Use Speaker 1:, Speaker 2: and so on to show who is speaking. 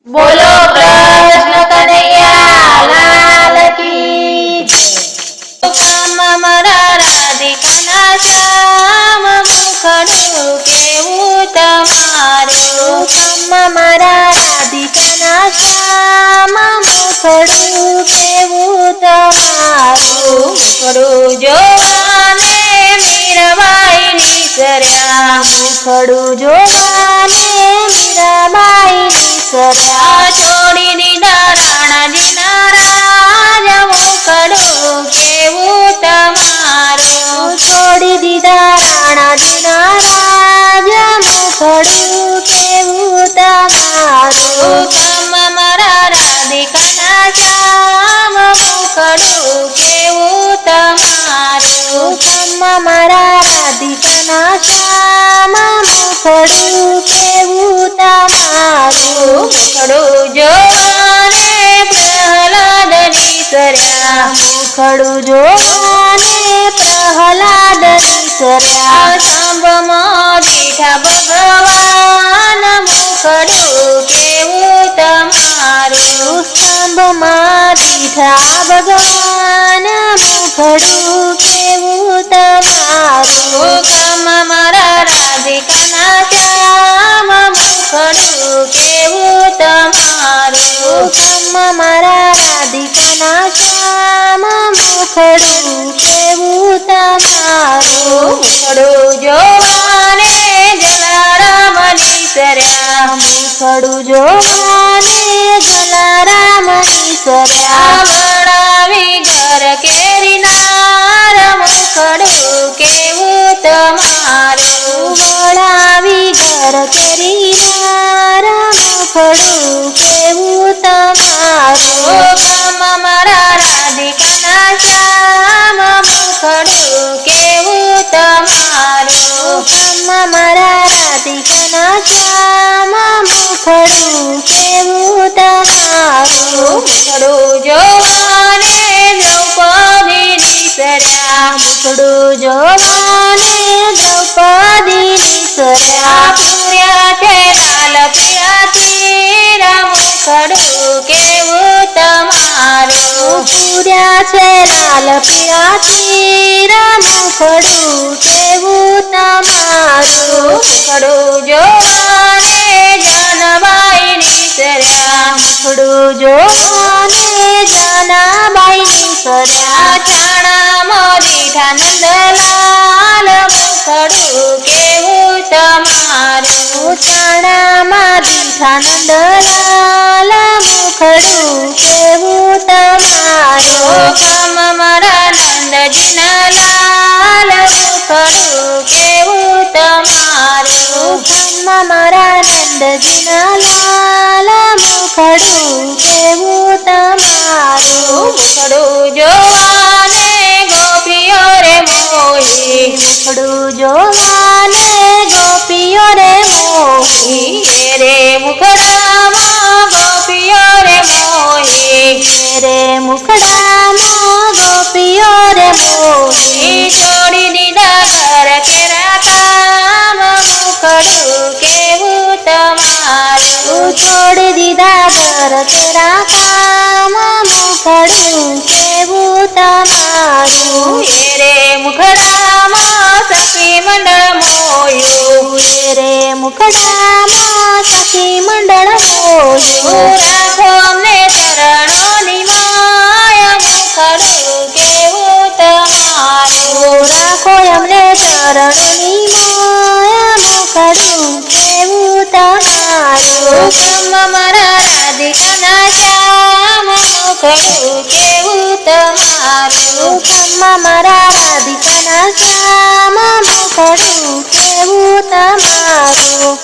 Speaker 1: બોલો કૃષ્ણ કનૈયા લાલ કી જય। મારા રાધિકાના શ્યામ મુખડું કેવું તમારું, મારા રાધિકાના શ્યામ મુખડું કેવું તમારું। મુખડું જોવાને મીરાબાઈ નીસર્યા, મુખડું જોવાને મીરાબાઈ નીસર્યા। છોડી દીધા રાણાજીના રાજ, મુખડું કેવું તમારું, છોડી દીધા રાણાજીના રાજ, મુખડું કેવું તમારું। મારા રાધિકાના શ્યામ મુખડું કેવું તમારું, મારા રાધિકાના શ્યામ મુખડું કેવું તમારું। મુખડું જોવાને પ્રહલાદ નીસર્યા, મુખડું જોવાને પ્રહલાદ નીસર્યા। સ્તંભમાં દીઠા ભગવાન, મુખડું કેવું તમારું, સ્તંભમાં દીઠા ભગવાન, મુખડું કેવું તમારું। મારા રાધિકાના શ્યામ મુખડું કેવું તમારું, મારા રાધિકાના શ્યામ મુખડું કેવું તમારું। મુખડું જોવાને જલારામ નીસર્યા, મુખડું જોવાને જલારામ નીસર્યા। વડાવી ઘર કેરીનાર, મુખડું કેવું તમારું, વડાવી ઘર કેરીનાર, મુખડું કેવું તમારું। મારા રાધિકાના શ્યામ મુખડું કેવું તમારું, મારા રાધિકાના શ્યામ મુખડું કેવું તમારું। મુખડું જોવાને દ્રૌપદી નીસર્યા, મુખડું જોવાને દ્રૌપદી નીસર્યા। પૂર્યા છે લાલ પીળા તીર, મુખડું કેવું તમારું, પૂર્યા છે લાલ પીળા તીર, મુખડું કેવું તમારું। મુખડું જોવાને જાનબાઈ નીસર્યા, મુખડું જોવાને જાનબાઈ નીસર્યા। ચાણામાં દીઠા નંદલાલ, મુખડું કેવું તમારું, ચાણામાં દીઠા નંદલાલ, મુખડું કેવું તમારું। મારા નંદજીના લાલ, મુખડું કેવું તમારું, મારા નંદજીના લાલ, મુખડું કેવું તમારું। મુખડું જોવાને ગોપીઓ રે મોહી, મુખડું જોવાને ગોપીઓ રે મોહી। રે મુખડામાં ગોપીઓ રે મોહી, રે મુખડામાં ગોપીઓ રે મોહી। છોડી દીધા ઘર કેરા કામ, મુખડું કેવું તમારું, છોડી દીધા ઘર કેરા કામ, મુખડું કેવું તમારું। રે મુખડામાં સખી મંડળ મોયું, રે મુખડામાં સખી મંડળ મોયું। રાખો અમને ચરણોની માય, મુખડું કેવું તમારું, રાખો અમને ચરણોની માય, મુખડું કેવું તમારું। મારા રાધિકાના શ્યામ મુખડું કેવું તમારું, મારા રાધિકાના શ્યામ મુખડું કેવું તમારું।